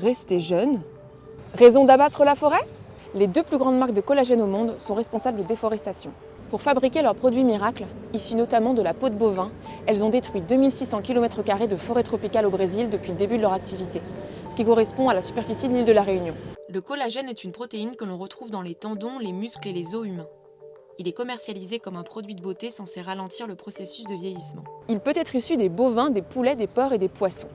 rester jeune. Raison d'abattre la forêt? Les deux plus grandes marques de collagène au monde sont responsables de déforestation. Pour fabriquer leurs produits miracles, issus notamment de la peau de bovin, elles ont détruit 2600 km² de forêt tropicale au Brésil depuis le début de leur activité, ce qui correspond à la superficie de l'île de la Réunion. Le collagène est une protéine que l'on retrouve dans les tendons, les muscles et les os humains. Il est commercialisé comme un produit de beauté censé ralentir le processus de vieillissement. Il peut être issu des bovins, des poulets, des porcs et des poissons.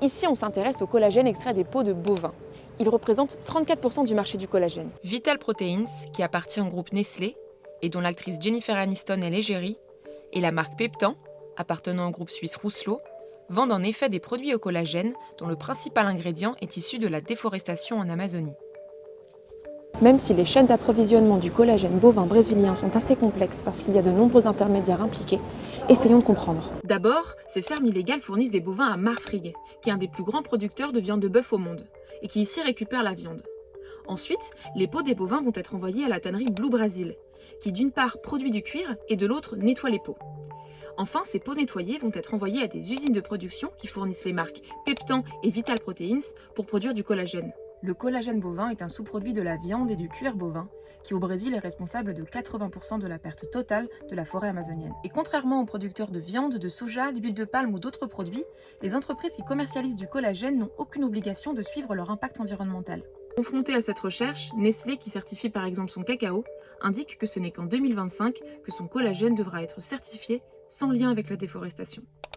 Ici, on s'intéresse au collagène extrait des peaux de bovins. Il représente 34% du marché du collagène. Vital Proteins, qui appartient au groupe Nestlé, et dont l'actrice Jennifer Aniston est l'égérie, et la marque Peptan, appartenant au groupe suisse Rousselot, vendent en effet des produits au collagène dont le principal ingrédient est issu de la déforestation en Amazonie. Même si les chaînes d'approvisionnement du collagène bovin brésilien sont assez complexes parce qu'il y a de nombreux intermédiaires impliqués, essayons de comprendre. D'abord, ces fermes illégales fournissent des bovins à Marfrig, qui est un des plus grands producteurs de viande de bœuf au monde, et qui ici récupère la viande. Ensuite, les peaux des bovins vont être envoyées à la tannerie Blue Brazil, qui d'une part produit du cuir et de l'autre nettoie les peaux. Enfin, ces peaux nettoyées vont être envoyées à des usines de production qui fournissent les marques Peptan et Vital Proteins pour produire du collagène. Le collagène bovin est un sous-produit de la viande et du cuir bovin qui au Brésil est responsable de 80% de la perte totale de la forêt amazonienne. Et contrairement aux producteurs de viande, de soja, d'huile de palme ou d'autres produits, les entreprises qui commercialisent du collagène n'ont aucune obligation de suivre leur impact environnemental. Confronté à cette recherche, Nestlé, qui certifie par exemple son cacao, indique que ce n'est qu'en 2025 que son collagène devra être certifié sans lien avec la déforestation.